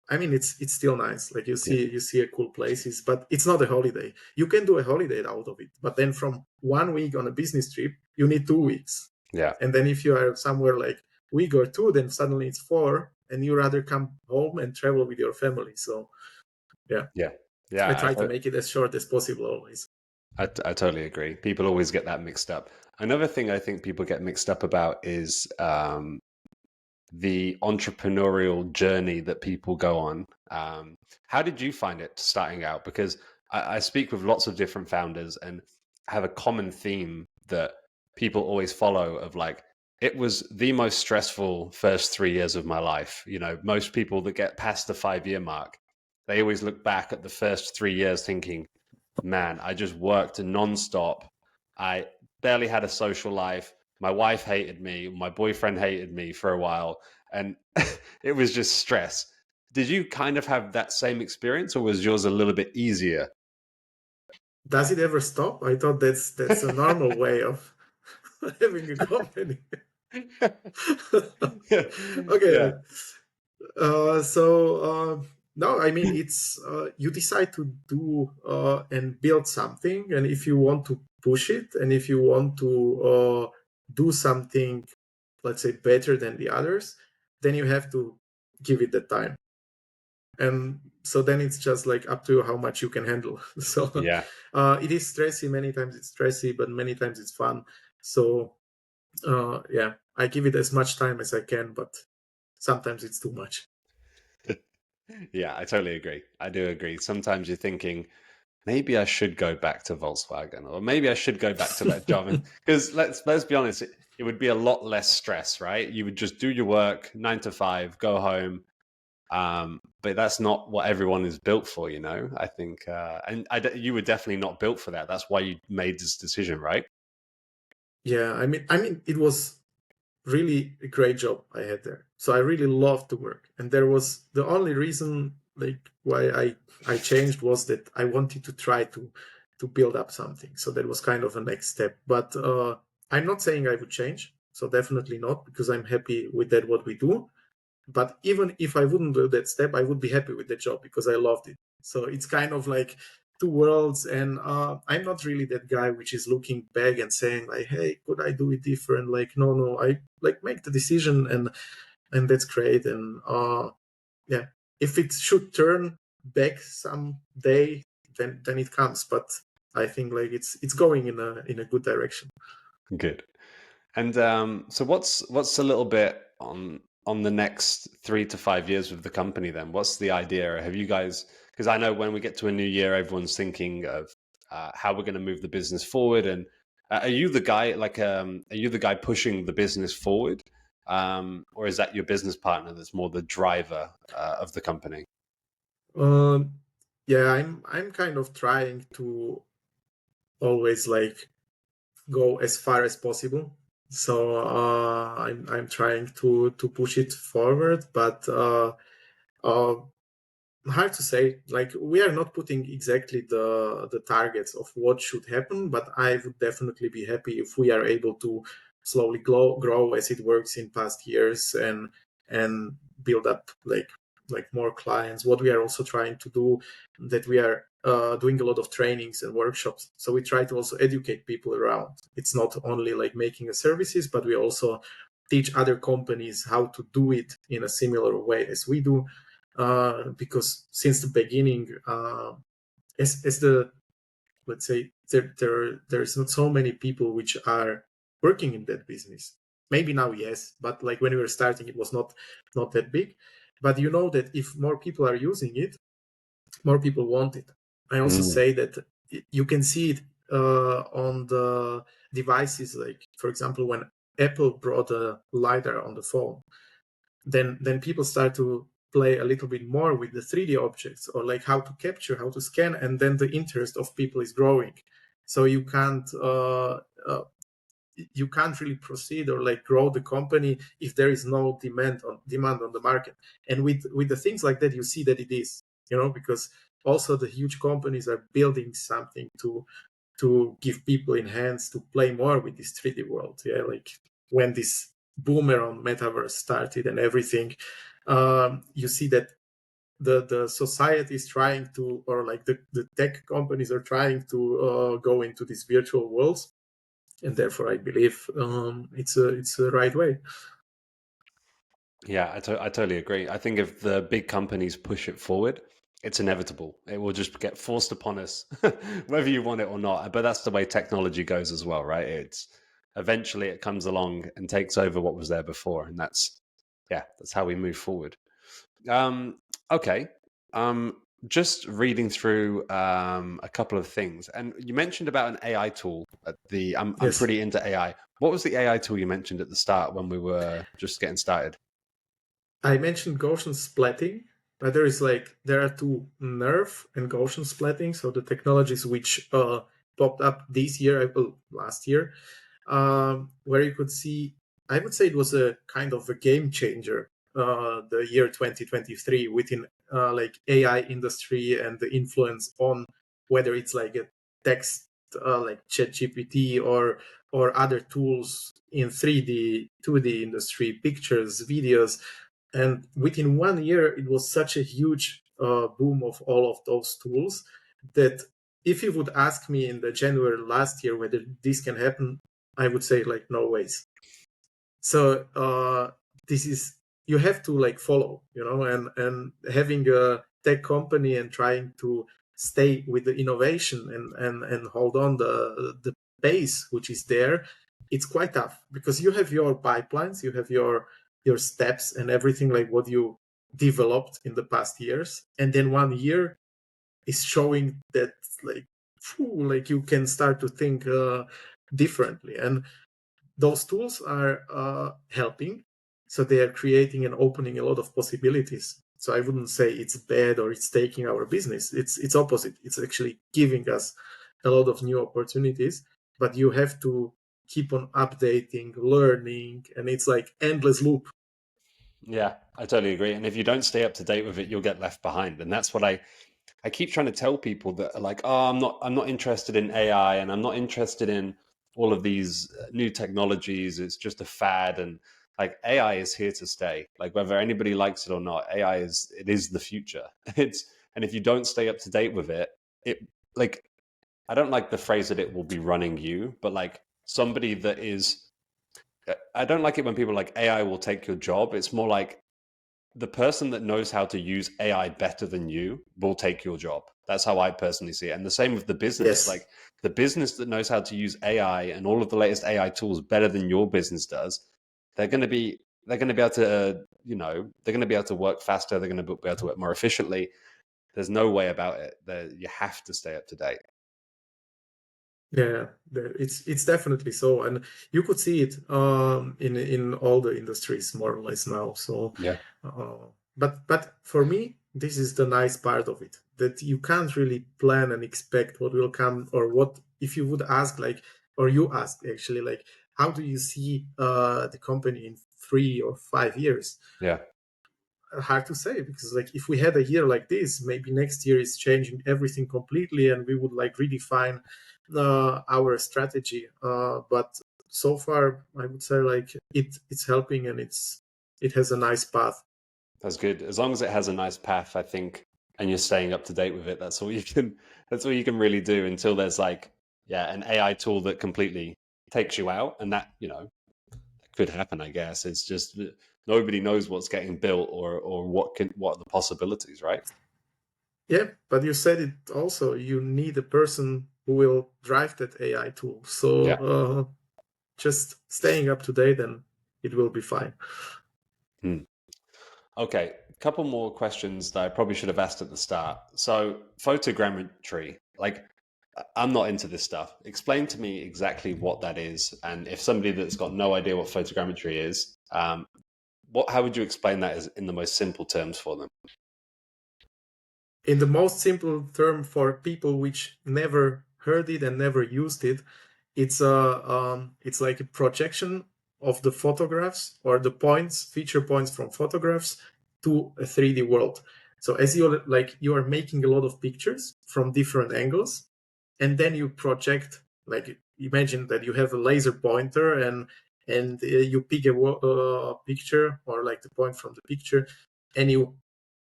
S2: I mean, it's still nice. Like
S1: Yeah.
S2: you see a cool places, but it's not a holiday. You can do a holiday out of it, but then from 1 week on a business trip, you need 2 weeks,
S1: Yeah.
S2: and then if you are somewhere like week or two, then suddenly it's 4, and you rather come home and travel with your family. So yeah,
S1: Yeah.
S2: I
S1: Yeah.
S2: try to make it as short as possible always.
S1: I totally agree. People always get that mixed up. Another thing I think people get mixed up about is the entrepreneurial journey that people go on. How did you find it starting out? Because I speak with lots of different founders and have a common theme that people always follow of like, it was the most stressful first 3 years of my life. You know, most people that get past the 5 year mark, they always look back at the first 3 years thinking, man, I just worked nonstop. I barely had a social life. My wife hated me. My boyfriend hated me for a while. And it was just stress. Did you kind of have that same experience or was yours a little bit easier?
S2: Does it ever stop? I thought that's a normal way of having a company. Okay,
S1: Yeah.
S2: like no, I mean it's you decide to do and build something, and if you want to push it, and if you want to do something, let's say better than the others, then you have to give it the time. And so then it's just like up to how much you can handle. So
S1: Yeah.
S2: it is stressy. Many times it's stressy, but many times it's fun. So yeah, I give it as much time as I can, but sometimes it's too much.
S1: Yeah, I totally agree. I do agree. Sometimes you're thinking, maybe I should go back to Volkswagen, or maybe I should go back to that job. Because let's be honest, it would be a lot less stress, right? You would just do your work 9 to 5, go home. But that's not what everyone is built for, you know. I think, you were definitely not built for that. That's why you made this decision, right?
S2: Yeah, I mean, it was really a great job I had there. So I really loved the work, and there was the only reason like why I changed was that I wanted to try to build up something. So that was kind of a next step. But I'm not saying I would change. So definitely not, because I'm happy with that what we do. But even if I wouldn't do that step, I would be happy with the job because I loved it. So it's kind of like two worlds, and I'm not really that guy which is looking back and saying like, hey, could I do it different? Like, no, I like make the decision, and that's great. And yeah, if it should turn back someday, then it comes. But I think like it's going in a good direction.
S1: Good. And so what's a little bit on the next 3 to 5 years with the company then? What's the idea? Have you guys, because I know when we get to a new year, everyone's thinking of how we're going to move the business forward. And are you the guy are you the guy pushing the business forward? Or is that your business partner that's more the driver of the company?
S2: Um, yeah, I'm kind of trying to always like go as far as possible. So I'm trying to push it forward, but uh, hard to say. Like we are not putting exactly the targets of what should happen, but I would definitely be happy if we are able to slowly grow as it works in past years, and build up like more clients. What we are also trying to do, that we are doing a lot of trainings and workshops. So we try to also educate people around. It's not only like making a services, but we also teach other companies how to do it in a similar way as we do, because since the beginning, as the let's say there's not so many people which are working in that business. Maybe now yes, but like when we were starting, it was not that big. But you know that if more people are using it, more people want it. I also
S1: Mm.
S2: say that you can see it on the devices. Like for example, when Apple brought a lidar on the phone, then people start to play a little bit more with the 3D objects, or like how to capture, how to scan, and then the interest of people is growing. So you can't really proceed or like grow the company if there is no demand on the market. And with the things like that, you see that it is, because also the huge companies are building something to give people in hands to play more with this 3D world. Yeah, like when this boomer on metaverse started and everything, you see that the society is trying to, or like the tech companies are trying to go into these virtual worlds, and therefore I believe it's the right way.
S1: Yeah, I totally agree. I think if the big companies push it forward, it's inevitable. It will just get forced upon us, whether you want it or not. But that's the way technology goes as well, right? It's eventually it comes along and takes over what was there before, and that's how we move forward. Um, okay. Just reading through a couple of things, and you mentioned about an AI tool. I'm
S2: Yes,
S1: pretty into AI. What was the AI tool you mentioned at the start when we were just getting started?
S2: I mentioned Gaussian splatting. There are two nerve and Gaussian splatting. So the technologies which popped up this year, last year, where you could see, I would say it was a kind of a game changer. The year 2023 within like AI industry and the influence on whether it's like a text like ChatGPT or other tools in 3D, 2D industry, pictures, videos. And within 1 year, it was such a huge boom of all of those tools that if you would ask me in the January last year whether this can happen, I would say like no ways. So this is, you have to like follow, and having a tech company and trying to stay with the innovation and hold on the pace which is there. It's quite tough because you have your pipelines, you have your steps and everything, like what you developed in the past years, and then 1 year is showing that like like you can start to think differently. And those tools are helping, so they are creating and opening a lot of possibilities. So I wouldn't say it's bad or it's taking our business. It's opposite. It's actually giving us a lot of new opportunities, but you have to keep on updating, learning, and it's like endless loop.
S1: Yeah, I totally agree. And if you don't stay up to date with it, you'll get left behind. And that's what I keep trying to tell people that are like, oh, I'm not interested in AI and I'm not interested in all of these new technologies. It's just a fad. And like AI is here to stay. Like whether anybody likes it or not, AI is the future. And if you don't stay up to date with it, like I don't like the phrase that it will be running you, but like somebody that is I don't like it when people are like AI will take your job. It's more like the person that knows how to use AI better than you will take your job. That's how I personally see it. And the same with the business.
S2: Yes.
S1: Like the business that knows how to use AI and all of the latest AI tools better than your business does, they're going to be able to they're going to be able to work faster. They're going to be able to work more efficiently. There's no way about it. You have to stay up to date.
S2: Yeah, it's definitely so, and you could see it in all the industries more or less now. So,
S1: Yeah.
S2: but for me, this is the nice part of it, that you can't really plan and expect what will come, or what if you would ask, like, or you ask actually, like, how do you see the company in 3 or 5 years?
S1: Yeah.
S2: Hard to say, because like if we had a year like this, maybe next year is changing everything completely and we would like redefine our strategy, but so far I would say like it's helping, and it has a nice path.
S1: That's good. As long as it has a nice path, I think, and you're staying up to date with it, that's all you can really do until there's like, yeah, an AI tool that completely takes you out. And that, could happen, I guess. It's just nobody knows what's getting built or what are the possibilities, right?
S2: Yeah, but you said it also, you need a person who will drive that AI tool, so
S1: Yeah.
S2: just staying up to date and it will be fine.
S1: Hmm. Okay, a couple more questions that I probably should have asked at the start. So, photogrammetry, like I'm not into this stuff. Explain to me exactly what that is, and if somebody that's got no idea what photogrammetry is, how would you explain that as in the most simple terms for them?
S2: In the most simple term for people which never heard it and never used it, it's like a projection of the photographs, or the feature points from photographs, to a 3D world. So as you are making a lot of pictures from different angles, and then you project, like, imagine that you have a laser pointer, and you pick a picture, or like the point from the picture, and you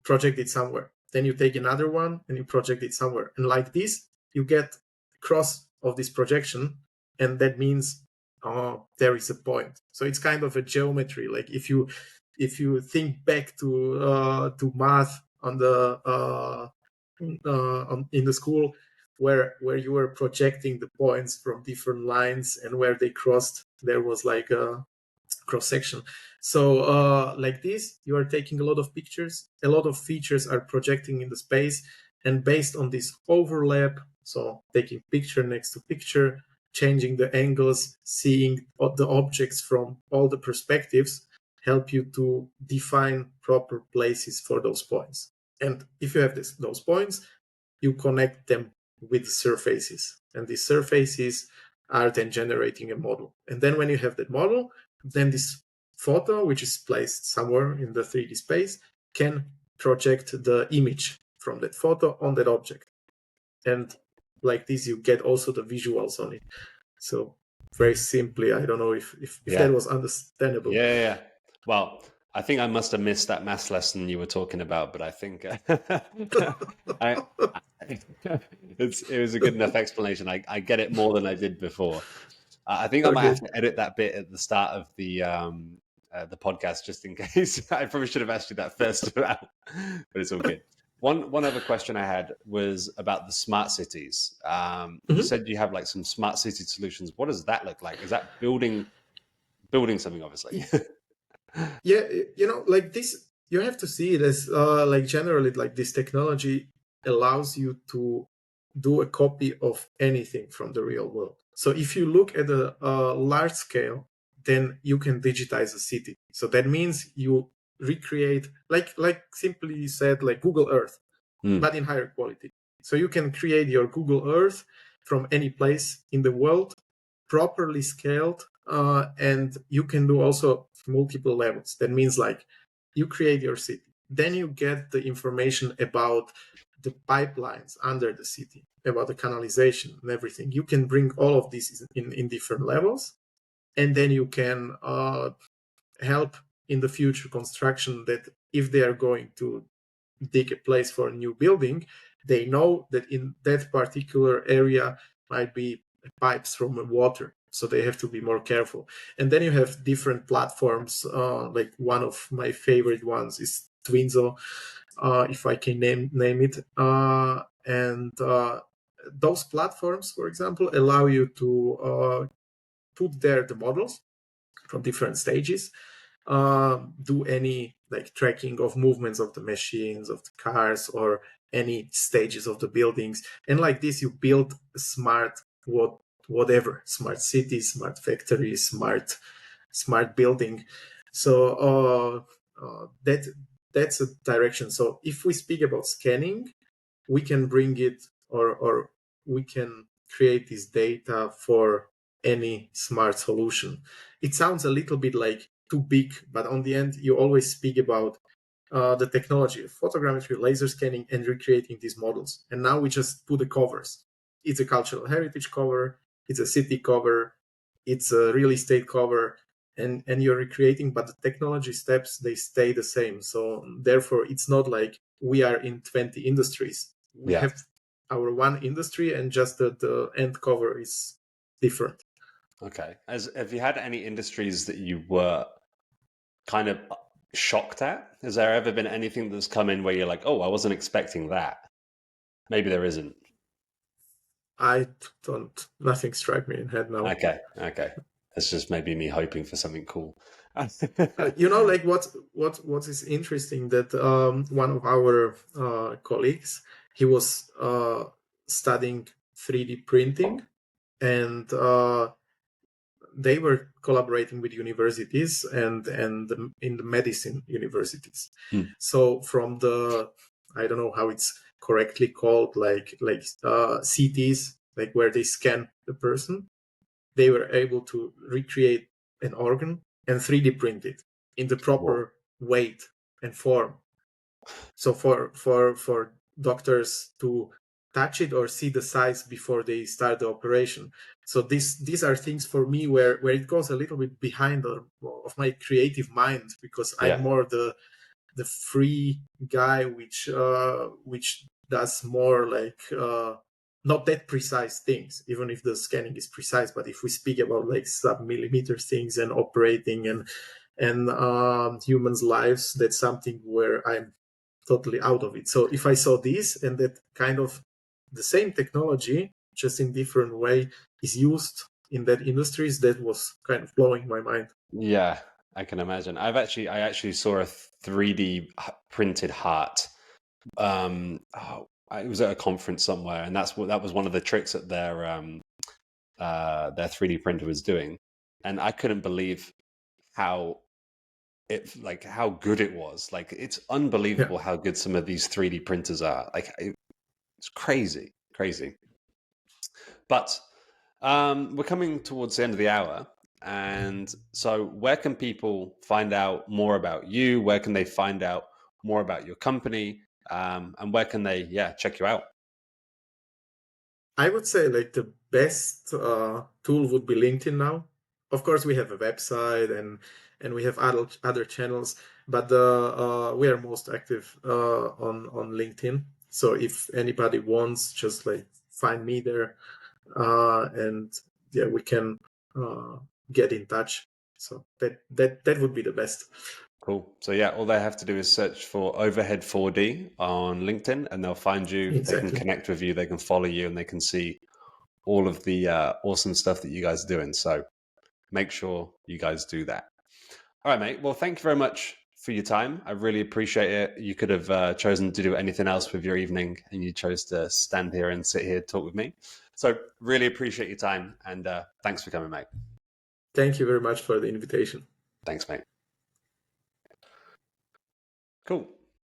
S2: project it somewhere. Then you take another one and you project it somewhere. And like this, you get cross of this projection, and that means there is a point. So it's kind of a geometry. Like if you think back to math on the in the school, where you were projecting the points from different lines, and where they crossed, there was like a cross section. So like this, you are taking a lot of pictures, a lot of features are projecting in the space, and based on this overlap, so taking picture next to picture, changing the angles, seeing the objects from all the perspectives, help you to define proper places for those points. And if you have those points, you connect them with surfaces, and these surfaces are then generating a model. And then when you have that model, then this photo, which is placed somewhere in the 3D space, can project the image from that photo on that object. And like this, you get also the visuals on it. So very simply, I don't know if
S1: Yeah.
S2: that was understandable.
S1: Yeah. Well, I think I must have missed that maths lesson you were talking about, but I think I, it was a good enough explanation. I get it more than I did before. I think I might
S2: Okay.
S1: have to edit that bit at the start of the podcast just in case. I probably should have asked you that first, but it's all good. One other question I had was about the smart cities. You
S2: Mhm.
S1: said you have like some smart city solutions. What does that look like? Is that building something, obviously?
S2: Yeah, like this, you have to see it as like generally, like this technology allows you to do a copy of anything from the real world. So if you look at a large scale, then you can digitize a city. So that means you recreate, like simply said, like Google Earth,
S1: Mm,
S2: but in higher quality. So you can create your Google Earth from any place in the world, properly scaled, and you can do also multiple levels. That means like you create your city, then you get the information about the pipelines under the city, about the canalization and everything. You can bring all of this in different levels, and then you can help in the future construction, that if they are going to dig a place for a new building, they know that in that particular area might be pipes from water, so they have to be more careful. And then you have different platforms, like one of my favorite ones is Twinzo, if I can name it. And those platforms, for example, allow you to put there the models from different stages, do any like tracking of movements of the machines, of the cars, or any stages of the buildings. And like this, you build a smart whatever, smart city, smart factory, smart building. So that's a direction. So if we speak about scanning, we can bring it, or we can create this data for any smart solution. It sounds a little bit like too big, but on the end, you always speak about the technology of photogrammetry, laser scanning, and recreating these models. And now we just put the covers. It's a cultural heritage cover, it's a city cover, it's a real estate cover, and you're recreating, but the technology steps, they stay the same. So therefore, it's not like we are in 20 industries. We have our one industry, and just the end cover is different.
S1: Okay. Have you had any industries that you were kind of shocked at? Has there ever been anything that's come in where you're like, oh, I wasn't expecting that? Maybe there isn't.
S2: I don't, nothing strike me in head now.
S1: Okay. That's just maybe me hoping for something cool.
S2: Like what is interesting, that one of our colleagues, he was studying 3D printing, and they were collaborating with universities and in the medicine universities. So from the, I don't know how it's correctly called, like CTs, like where they scan the person, they were able to recreate an organ and 3D print it in the proper weight and form. So for doctors to touch it or see the size before they start the operation. So these are things for me where it goes a little bit behind of my creative mind, because I'm more the free guy, which does more like not that precise things, even if the scanning is precise. But if we speak about like sub-millimeter things and operating and humans' lives, that's something where I'm totally out of it. So if I saw this, and that kind of the same technology, just in different way, is used in that industries, that was kind of blowing my mind.
S1: Yeah, I can imagine. I actually saw a 3D printed heart. It was at a conference somewhere, and that was one of the tricks that their 3D printer was doing, and I couldn't believe how how good it was. Like, it's unbelievable how good some of these 3D printers are. Like, it's crazy. But we're coming towards the end of the hour. And so where can people find out more about you? Where can they find out more about your company? And where can they, check you out?
S2: I would say like the best tool would be LinkedIn now. Of course, we have a website and we have other channels, but we are most active on LinkedIn. So if anybody wants, just like find me there, and yeah, we can get in touch. So that would be the best.
S1: Cool. So all they have to do is search for Overhead 4D on LinkedIn, and they'll find you. They can
S2: Exactly.
S1: connect with you. They can follow you, and they can see all of the awesome stuff that you guys are doing. So make sure you guys do that. All right, mate. Well, thank you very much for your time. I really appreciate it. You could have chosen to do anything else with your evening, and you chose to stand here and sit here and talk with me. So really appreciate your time, and thanks for coming, mate.
S2: Thank you very much for the invitation.
S1: Thanks, mate. Cool.